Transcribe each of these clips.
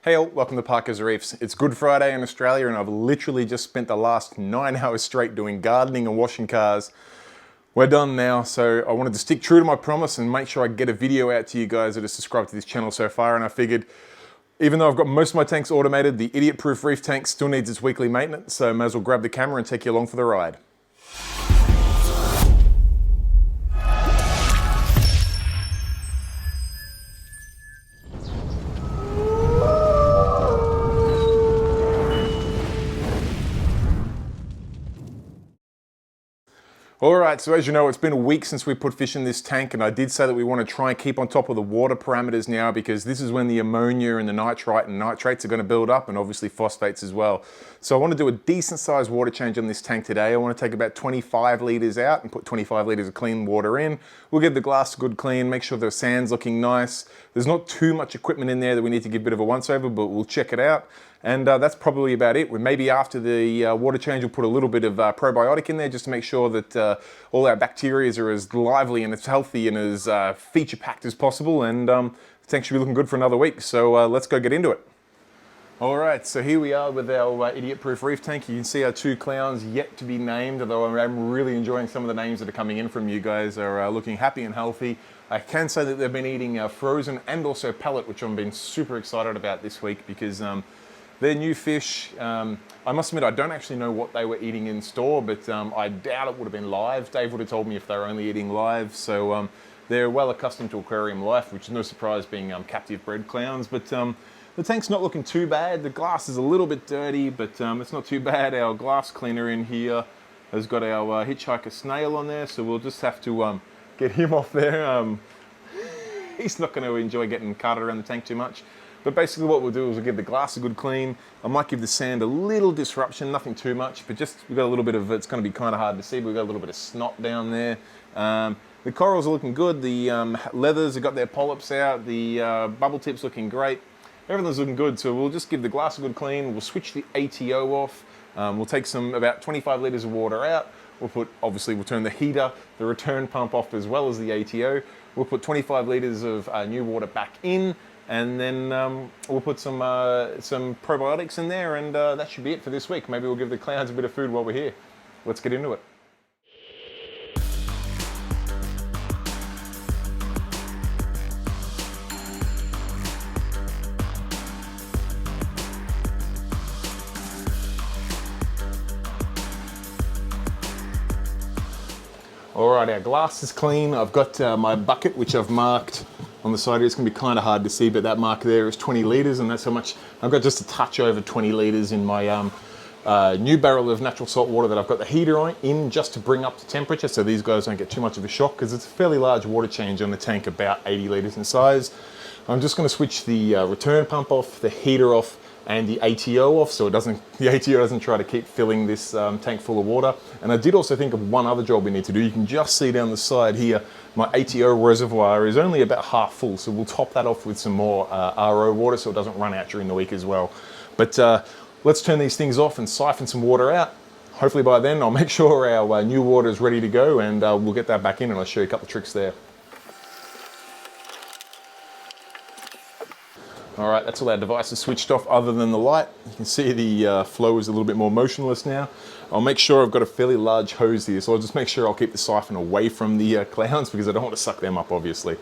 Hey all, welcome to Parker's Reefs. It's Good Friday in Australia and I've literally just spent the last 9 hours straight doing gardening and washing cars. We're done now, so I wanted to stick true to my promise and make sure I get a video out to you guys that are subscribed to this channel so far, and I figured even though I've got most of my tanks automated, the Idiot Proof Reef Tank still needs its weekly maintenance, so I may as well grab the camera and take you along for the ride. Alright, so as you know, it's been a week since we put fish in this tank, and I did say that we want to try and keep on top of the water parameters now, because this is when the ammonia and the nitrite and nitrates are going to build up, and obviously phosphates as well. So I want to do a decent sized water change on this tank today. I want to take about 25 litres out and put 25 litres of clean water in. We'll give the glass a good clean, make sure the sand's looking nice. There's not too much equipment in there that we need to give a bit of a once over, but we'll check it out. And that's probably about it. Maybe after the water change, we'll put a little bit of probiotic in there just to make sure that all our bacteria are as lively and as healthy and as feature-packed as possible. And the tank should be looking good for another week. So let's go get into it. All right, so here we are with our Idiot Proof Reef Tank. You can see our two clowns yet to be named, although I'm really enjoying some of the names that are coming in from you guys. Are looking happy and healthy. I can say that they've been eating frozen and also pellet, which I've been super excited about this week because they're new fish. I must admit, I don't actually know what they were eating in store, but I doubt it would have been live. Dave would have told me if they were only eating live. So they're well accustomed to aquarium life, which is no surprise being captive bred clowns. But the tank's not looking too bad. The glass is a little bit dirty, but it's not too bad. Our glass cleaner in here has got our hitchhiker snail on there, so we'll just have to get him off there. He's not going to enjoy getting carted around the tank too much. But basically what we'll do is we'll give the glass a good clean. I might give the sand a little disruption, nothing too much, but just we've got a little bit of, it's going to be kind of hard to see, but we've got a little bit of snot down there. The corals are looking good. The leathers have got their polyps out. The bubble tip's looking great. Everything's looking good, so we'll just give the glass a good clean. We'll switch the ATO off. We'll take about 25 litres of water out. Obviously we'll turn the heater, the return pump off as well as the ATO. We'll put 25 litres of new water back in. And then we'll put some probiotics in there, and that should be it for this week. Maybe we'll give the clowns a bit of food while we're here. Let's get into it. All right, our glass is clean. I've got my bucket, which I've marked on the side here. It's going to be kind of hard to see, but that mark there is 20 litres, and that's how much. I've got just a touch over 20 litres in my new barrel of natural salt water that I've got the heater in just to bring up the temperature so these guys don't get too much of a shock, because it's a fairly large water change on the tank, about 80 litres in size. I'm just going to switch the return pump off, the heater off, and the ATO off, so the ATO doesn't try to keep filling this tank full of water. And I did also think of one other job we need to do. You can just see down the side here, my ATO reservoir is only about half full, so we'll top that off with some more RO water so it doesn't run out during the week as well. But let's turn these things off and siphon some water out. Hopefully by then I'll make sure our new water is ready to go, and we'll get that back in and I'll show you a couple of tricks there. All right, that's all our devices switched off other than the light. You can see the flow is a little bit more motionless now. I'll make sure I've got a fairly large hose here, so I'll just make sure I'll keep the siphon away from the clowns because I don't want to suck them up, obviously.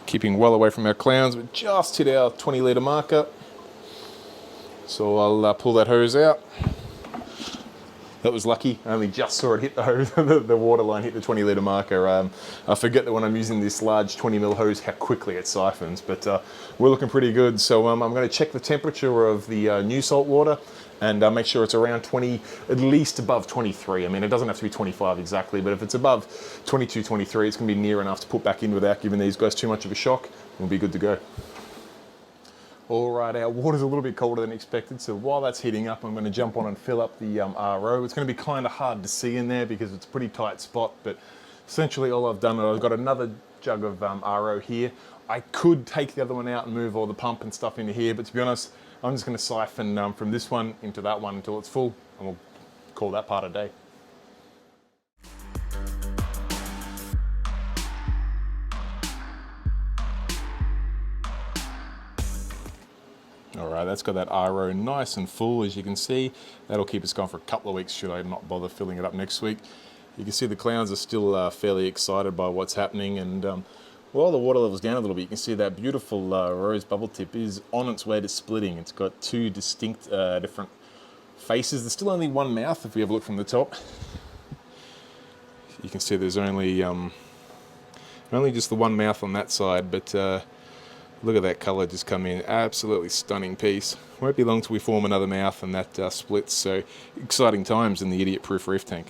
Keeping well away from our clowns, we just hit our 20 litre marker. So I'll pull that hose out. That was lucky. I only just saw it hit the hose, the water line hit the 20 litre marker. I forget that when I'm using this large 20 mil hose how quickly it siphons, but we're looking pretty good. So I'm going to check the temperature of the new salt water and make sure it's around 20, at least above 23. I mean, it doesn't have to be 25 exactly, but if it's above 22, 23, it's going to be near enough to put back in without giving these guys too much of a shock. We'll be good to go. All right, our water's a little bit colder than expected, so while that's heating up, I'm going to jump on and fill up the RO. It's going to be kind of hard to see in there because it's a pretty tight spot, but essentially all I've done, I've got another jug of RO here. I could take the other one out and move all the pump and stuff into here, but to be honest, I'm just going to siphon from this one into that one until it's full, and we'll call that part a day. All right, that's got that RO nice and full, as you can see. That'll keep us going for a couple of weeks should I not bother filling it up next week. You can see the clowns are still fairly excited by what's happening, and while the water level's down a little bit, you can see that beautiful rose bubble tip is on its way to splitting. It's got two distinct different faces. There's still only one mouth if we have a look from the top. You can see there's only just the one mouth on that side, but look at that colour just come in. Absolutely stunning piece. Won't be long till we form another mouth and that splits, so exciting times in the Idiot Proof Reef Tank.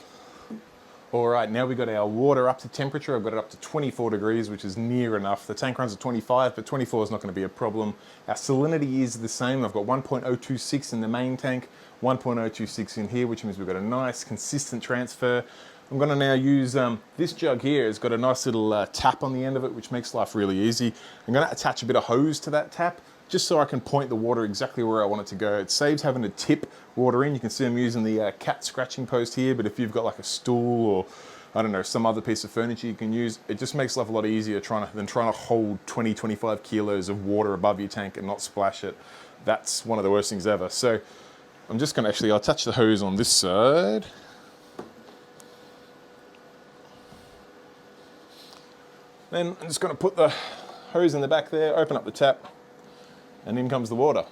All right, now we've got our water up to temperature. I've got it up to 24 degrees, which is near enough. The tank runs at 25, but 24 is not going to be a problem. Our salinity is the same. I've got 1.026 in the main tank, 1.026 in here, which means we've got a nice consistent transfer. I'm going to now use this jug here. It's got a nice little tap on the end of it, which makes life really easy. I'm going to attach a bit of hose to that tap, just so I can point the water exactly where I want it to go. It saves having to tip water in. You can see I'm using the cat scratching post here, but if you've got like a stool or, I don't know, some other piece of furniture you can use, it just makes life a lot easier than trying to hold 20, 25 kilos of water above your tank and not splash it. That's one of the worst things ever. So I'm just going to I'll touch the hose on this side. Then I'm just going to put the hose in the back there, open up the tap, and in comes the water.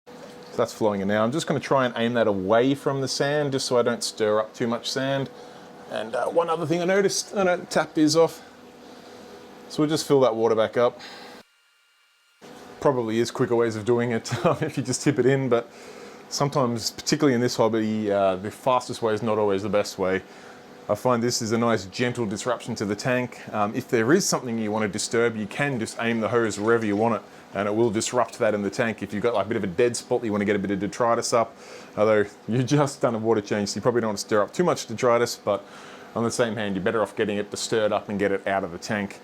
So that's flowing in now. I'm just going to try and aim that away from the sand, just so I don't stir up too much sand. And one other thing I noticed, the tap is off. So we'll just fill that water back up. Probably is quicker ways of doing it if you just tip it in, but sometimes, particularly in this hobby, the fastest way is not always the best way. I find this is a nice gentle disruption to the tank. If there is something you want to disturb, you can just aim the hose wherever you want it, and it will disrupt that in the tank. If you've got like a bit of a dead spot, you want to get a bit of detritus up, although you just done a water change, so you probably don't want to stir up too much detritus, but on the same hand, you're better off getting it stirred up and get it out of the tank.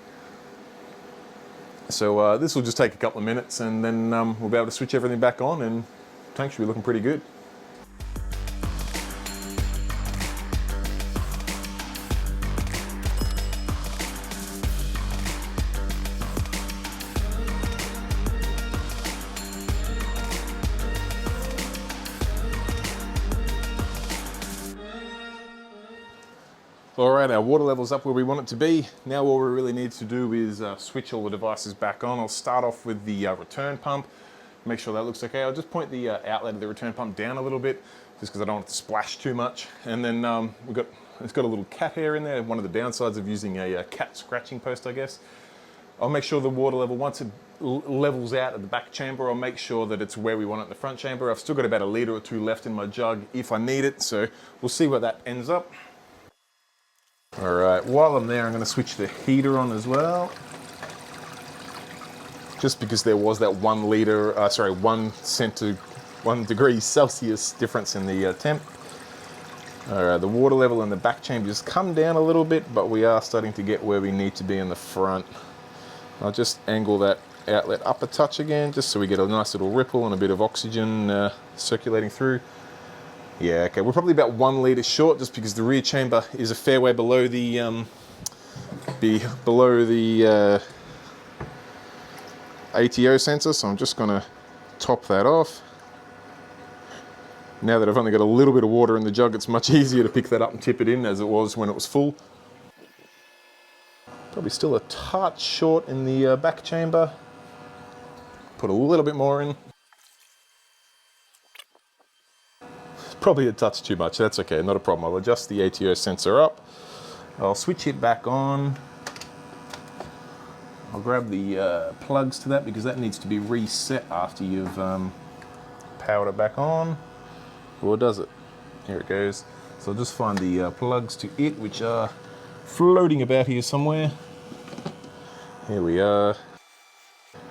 So this will just take a couple of minutes, and then we'll be able to switch everything back on, and the tank should be looking pretty good. All right, our water level's up where we want it to be. Now all we really need to do is switch all the devices back on. I'll start off with the return pump, make sure that looks okay. I'll just point the outlet of the return pump down a little bit, just because I don't want it to splash too much. And then it's got a little cat hair in there, one of the downsides of using a cat scratching post, I guess. I'll make sure the water level, once it levels out at the back chamber, I'll make sure that it's where we want it in the front chamber. I've still got about a litre or two left in my jug if I need it, so we'll see where that ends up. All right, while I'm there, I'm going to switch the heater on as well. Just because there was that 1 degree Celsius difference in the temp. All right, the water level in the back chamber has come down a little bit, but we are starting to get where we need to be in the front. I'll just angle that outlet up a touch again, just so we get a nice little ripple and a bit of oxygen circulating through. Yeah, okay, we're probably about 1 litre short, just because the rear chamber is a fair way below the ATO sensor, so I'm just going to top that off. Now that I've only got a little bit of water in the jug, it's much easier to pick that up and tip it in as it was when it was full. Probably still a touch short in the back chamber. Put a little bit more in. Probably a touch too much, that's okay, not a problem. I'll adjust the ATO sensor up. I'll switch it back on. I'll grab the plugs to that, because that needs to be reset after you've powered it back on. Or does it? Here it goes. So I'll just find the plugs to it, which are floating about here somewhere. Here we are.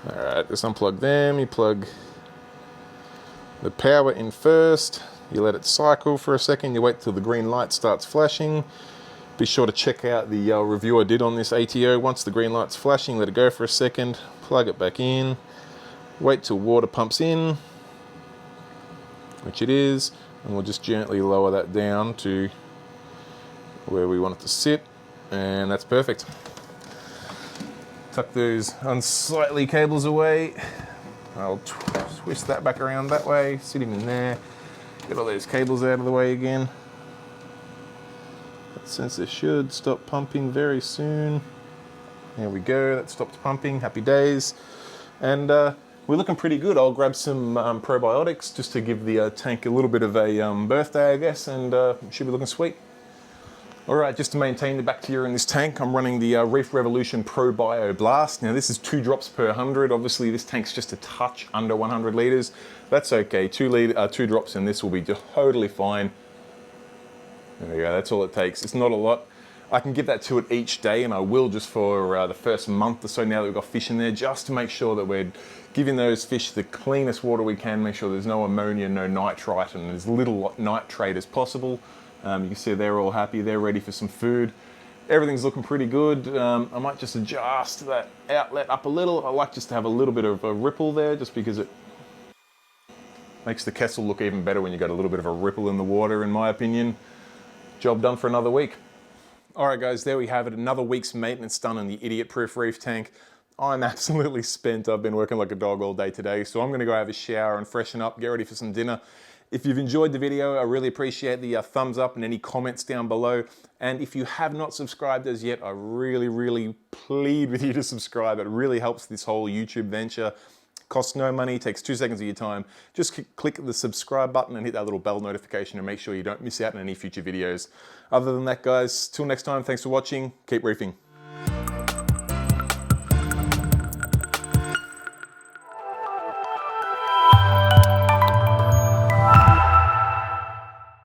All right, just unplug them. You plug the power in first. You let it cycle for a second. You wait till the green light starts flashing. Be sure to check out the review I did on this ATO. Once the green light's flashing, let it go for a second. Plug it back in. Wait till water pumps in. which it is, and we'll just gently lower that down to where we want it to sit, and that's perfect. Tuck those unsightly cables away. I'll twist that back around that way, sit him in there, get all those cables out of the way again. That sensor should stop pumping very soon. There we go, that stopped pumping, happy days. And we're looking pretty good. I'll grab some probiotics just to give the tank a little bit of a birthday, I guess, and should be looking sweet. All right, just to maintain the bacteria in this tank, I'm running the Reef Revolution Pro Bio Blast. Now this is 2 drops per 100. Obviously this tank's just a touch under 100 litres. That's okay, 2 drops in this will be totally fine. There we go, that's all it takes. It's not a lot. I can give that to it each day, and I will just for the first month or so now that we've got fish in there, just to make sure that we're giving those fish the cleanest water we can, make sure there's no ammonia, no nitrite, and as little nitrate as possible. You can see they're all happy, they're ready for some food. Everything's looking pretty good. I might just adjust that outlet up a little. I like just to have a little bit of a ripple there, just because it makes the Kessel look even better when you've got a little bit of a ripple in the water, in my opinion. Job done for another week. All right guys, there we have it. Another week's maintenance done on the Idiot Proof Reef Tank. I'm absolutely spent. I've been working like a dog all day today, so I'm gonna go have a shower and freshen up, get ready for some dinner. If you've enjoyed the video, I really appreciate the thumbs up and any comments down below. And if you have not subscribed as yet, I really plead with you to subscribe. It really helps this whole YouTube venture. Costs no money, takes 2 seconds of your time. Just click the subscribe button and hit that little bell notification and make sure you don't miss out on any future videos. Other than that guys, till next time, thanks for watching, keep reefing.